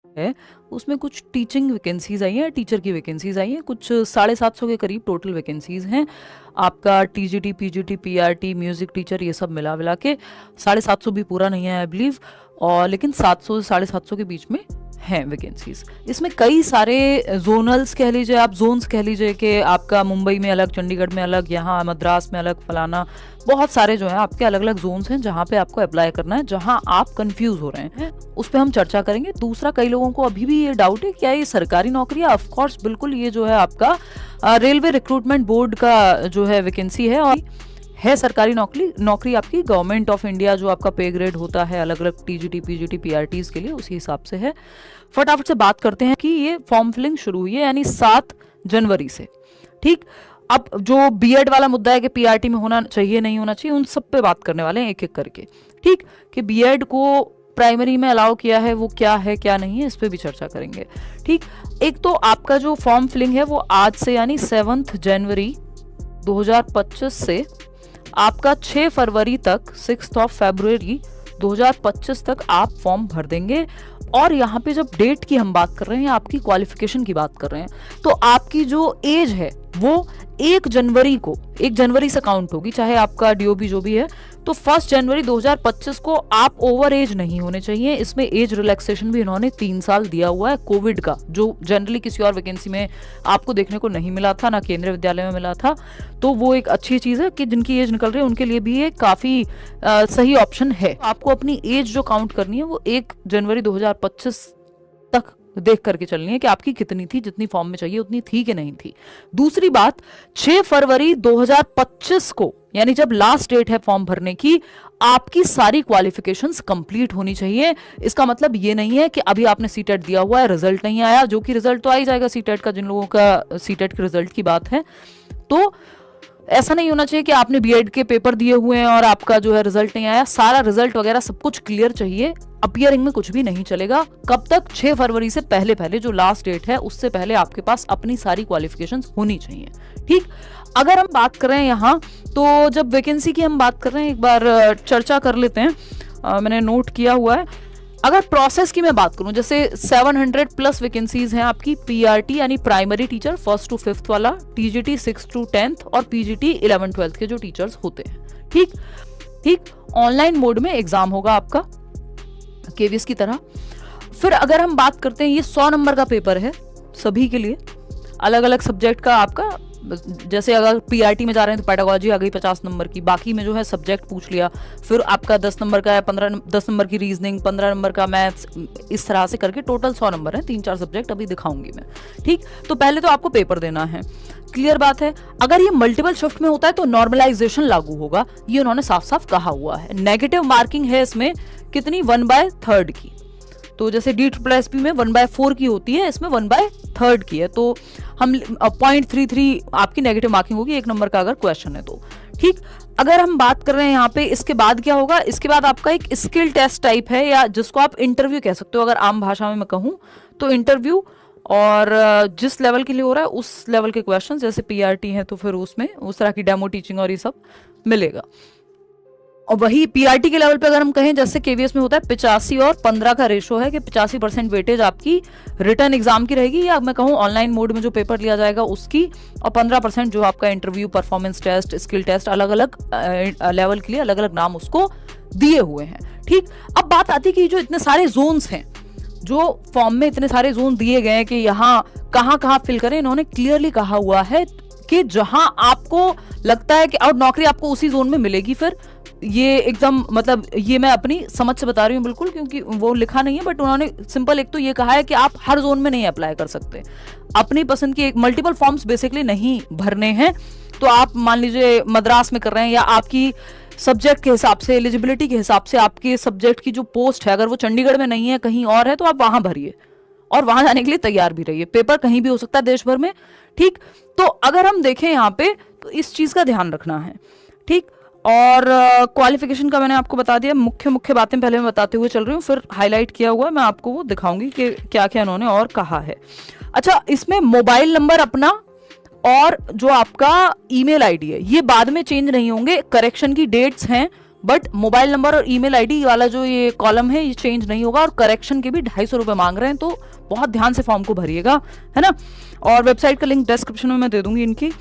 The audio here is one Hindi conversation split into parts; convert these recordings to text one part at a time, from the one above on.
है उसमें कुछ टीचिंग वैकेंसीज आई हैं, टीचर की वैकेंसीज आई हैं, कुछ 750 के करीब टोटल वैकेंसीज हैं। आपका TGT, PGT, PRT, music teacher, ये सब मिला विला के 750 भी पूरा नहीं है आई बिलीव, और लेकिन 700 से 750 के बीच में हैं वैकेंसीज। इसमें कई सारे जोनल्स कह लीजिए, आप जोन्स कह लीजिए कि आपका मुंबई में अलग, चंडीगढ़ में अलग, यहाँ मद्रास में अलग, फलाना, बहुत सारे जो है आपके अलग अलग जोन्स हैं जहाँ पे आपको अप्लाई करना है, जहाँ आप कंफ्यूज हो रहे हैं उस पर हम चर्चा करेंगे। दूसरा, कई लोगों को अभी भी ये डाउट है क्या ये सरकारी नौकरी है? ऑफकोर्स बिल्कुल, ये जो है आपका रेलवे रिक्रूटमेंट बोर्ड का जो है वैकेंसी है, और है सरकारी नौकरी आपकी गवर्नमेंट ऑफ इंडिया, जो आपका पे ग्रेड होता है अलग अलग टीजीटी, पीजीटी, पीआरटीज के लिए, उसी हिसाब से है। फटाफट से बात करते हैं कि ये फॉर्म फिलिंग शुरू हुई है यानी 7 जनवरी से। ठीक, अब जो बीएड वाला मुद्दा है कि पीआरटी में होना चाहिए नहीं होना चाहिए, उन सब पे बात करने वाले हैं एक एक करके। ठीक, कि बीएड को प्राइमरी में अलाउ किया है, वो क्या है क्या नहीं है, इस पे भी चर्चा करेंगे। ठीक, एक तो आपका जो फॉर्म फिलिंग है वो आज से यानी 7 जनवरी 2025 से आपका 6 फरवरी तक, 6 फरवरी 2025 तक आप फॉर्म भर देंगे। और यहाँ पे जब डेट की हम बात कर रहे हैं, आपकी क्वालिफिकेशन की बात कर रहे हैं, तो आपकी जो एज है वो 1 जनवरी से काउंट होगी, चाहे आपका डीओबी जो भी है। तो 1 जनवरी 2025 को आप ओवर एज नहीं होने चाहिए। इसमें एज रिलैक्सेशन भी इन्होंने 3 साल दिया हुआ है कोविड का, जो जनरली किसी और वैकेंसी में आपको देखने को नहीं मिला था, ना केंद्रीय विद्यालय में मिला था। तो वो एक अच्छी चीज है कि जिनकी एज निकल रही है उनके लिए भी ये काफी सही ऑप्शन है। आपको अपनी एज जो काउंट करनी है वो 1 जनवरी 2025 तक देख करके चलनी है कि आपकी कितनी थी, जितनी फॉर्म में चाहिए उतनी थी कि नहीं थी। दूसरी बात, 6 फरवरी 2025 को यानी जब लास्ट डेट है फॉर्म भरने की, आपकी सारी क्वालिफिकेशंस कंप्लीट होनी चाहिए। इसका मतलब ये नहीं है कि अभी आपने सीटेट दिया हुआ है, रिजल्ट नहीं आया, जो कि रिजल्ट तो आ ही जाएगा सीटेट का, जिन लोगों का सीटेट के रिजल्ट की बात है। तो ऐसा नहीं होना चाहिए कि आपने बीएड के पेपर दिए हुए हैं और आपका जो है रिजल्ट नहीं आया। सारा रिजल्ट वगैरह सब कुछ क्लियर चाहिए, अपीयरिंग में कुछ भी नहीं चलेगा। कब तक? 6 फरवरी से पहले पहले, जो लास्ट डेट है उससे पहले आपके पास अपनी सारी क्वालिफिकेशंस होनी चाहिए। ठीक, अगर हम बात कर रहे हैं यहाँ, तो जब वैकेंसी की हम बात कर रहे हैं एक बार चर्चा कर लेते हैं। मैंने नोट किया हुआ है। अगर प्रोसेस की मैं बात करूं, जैसे 700 प्लस वैकेंसीज हैं आपकी पीआरटी यानी primary teacher 1st to 5th वाला, टीजीटी 6th to 10th और पीजीटी 11th 12th के जो टीचर्स होते हैं। ठीक, ऑनलाइन मोड में एग्जाम होगा आपका केवीएस की तरह। फिर अगर हम बात करते हैं, ये 100 नंबर का पेपर है सभी के लिए, अलग अलग सब्जेक्ट का आपका। जैसे अगर पीआरटी में जा रहे हैं तो पेडागोजी आ गई 50 नंबर की, बाकी में जो है सब्जेक्ट पूछ लिया, फिर आपका 10 नंबर का है, 10 नंबर की रीजनिंग, 15 नंबर का मैथ्स, इस तरह से करके टोटल 100 नंबर है। 3-4 सब्जेक्ट अभी दिखाऊंगी मैं। ठीक, तो पहले तो आपको पेपर देना है, क्लियर बात है। अगर ये मल्टीपल शिफ्ट में होता है तो नॉर्मलाइजेशन लागू होगा, ये उन्होंने साफ साफ कहा हुआ है। नेगेटिव मार्किंग है इसमें कितनी, 1/3 की। तो जैसे DSSP में 1/4 की होती है, इसमें 1/3 की है, तो हम 0.33 आपकी नेगेटिव मार्किंग होगी 1 नंबर का अगर क्वेश्चन है तो। ठीक, अगर हम बात कर रहे हैं यहाँ पे, इसके बाद क्या होगा, इसके बाद आपका एक स्किल टेस्ट टाइप है, या जिसको आप इंटरव्यू कह सकते हो अगर आम भाषा में मैं कहूँ तो इंटरव्यू। और जिस लेवल के लिए हो रहा है उस लेवल के क्वेश्चन, जैसे पीआरटी है तो फिर उसमें उस तरह की डेमो टीचिंग और ये सब मिलेगा। और वही पीआरटी के लेवल पे अगर हम कहें, जैसे केवीएस में होता है 85 और 15 का रेशो है कि 85% वेटेज आपकी रिटर्न एग्जाम की रहेगी, या मैं कहूँ ऑनलाइन मोड में जो पेपर लिया जाएगा उसकी, और 15% जो आपका interview, performance test, skill test, अलग अलग लेवल के लिए अलग अलग नाम उसको दिए हुए हैं। ठीक, अब बात आती है कि जो इतने सारे जोन्स हैं, जो फॉर्म में इतने सारे जोन दिए गए हैं कि यहाँ कहाँ कहाँ फिल करें, इन्होंने क्लियरली कहा हुआ है कि जहां आपको लगता है कि और नौकरी आपको उसी जोन में मिलेगी। फिर ये एकदम मतलब ये मैं अपनी समझ से बता रही हूँ बिल्कुल, क्योंकि वो लिखा नहीं है, बट उन्होंने सिंपल एक तो ये कहा है कि आप हर जोन में नहीं अप्लाई कर सकते, अपनी पसंद की मल्टीपल फॉर्म्स बेसिकली नहीं भरने हैं। तो आप मान लीजिए मद्रास में कर रहे हैं, या आपकी सब्जेक्ट के हिसाब से, एलिजिबिलिटी के हिसाब से आपके सब्जेक्ट की जो पोस्ट है, अगर वो चंडीगढ़ में नहीं है कहीं और है, तो आप वहां भरिए और वहां जाने के लिए तैयार भी रहिए। पेपर कहीं भी हो सकता है देश भर में। ठीक, तो अगर हम देखें यहाँ पे तो इस चीज का ध्यान रखना है। ठीक, और क्वालिफिकेशन का मैंने आपको बता दिया, मुख्य बातें पहले मैं बताते हुए चल रही हूँ, फिर हाईलाइट किया हुआ है, मैं आपको वो दिखाऊंगी कि क्या क्या इन्होंने और कहा है। अच्छा, इसमें मोबाइल नंबर अपना और जो आपका ईमेल आईडी है ये बाद में चेंज नहीं होंगे। करेक्शन की डेट्स हैं बट मोबाइल नंबर और ईमेल आईडी वाला जो ये कॉलम है ये चेंज नहीं होगा, और करेक्शन के भी 250 रुपये मांग रहे हैं, तो बहुत ध्यान से फॉर्म को भरिएगा, है ना। और वेबसाइट का लिंक डिस्क्रिप्शन में मैं दे दूंगी इनकी।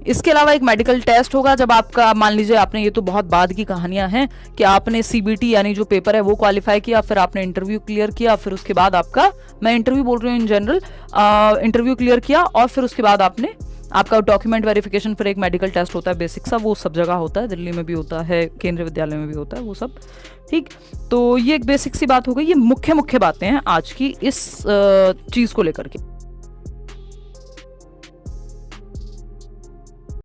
इसके अलावा एक मेडिकल टेस्ट होगा, जब आपका मान लीजिए आपने, ये तो बहुत बाद की कहानियां हैं, कि आपने सीबीटी यानी जो पेपर है वो क्वालिफाई किया, फिर आपने इंटरव्यू क्लियर किया, फिर उसके बाद आपका, मैं इंटरव्यू बोल रही हूँ इन जनरल, इंटरव्यू क्लियर किया और फिर उसके बाद आपने आपका डॉक्यूमेंट वेरिफिकेशन, फिर एक मेडिकल टेस्ट होता है बेसिक सा, वो सब जगह होता है, दिल्ली में भी होता है, केंद्रीय विद्यालय में भी होता है वो सब, ठीक। तो ये एक बेसिक सी बात हो गई, ये मुख्य बातें हैं आज की इस चीज़ को लेकर के।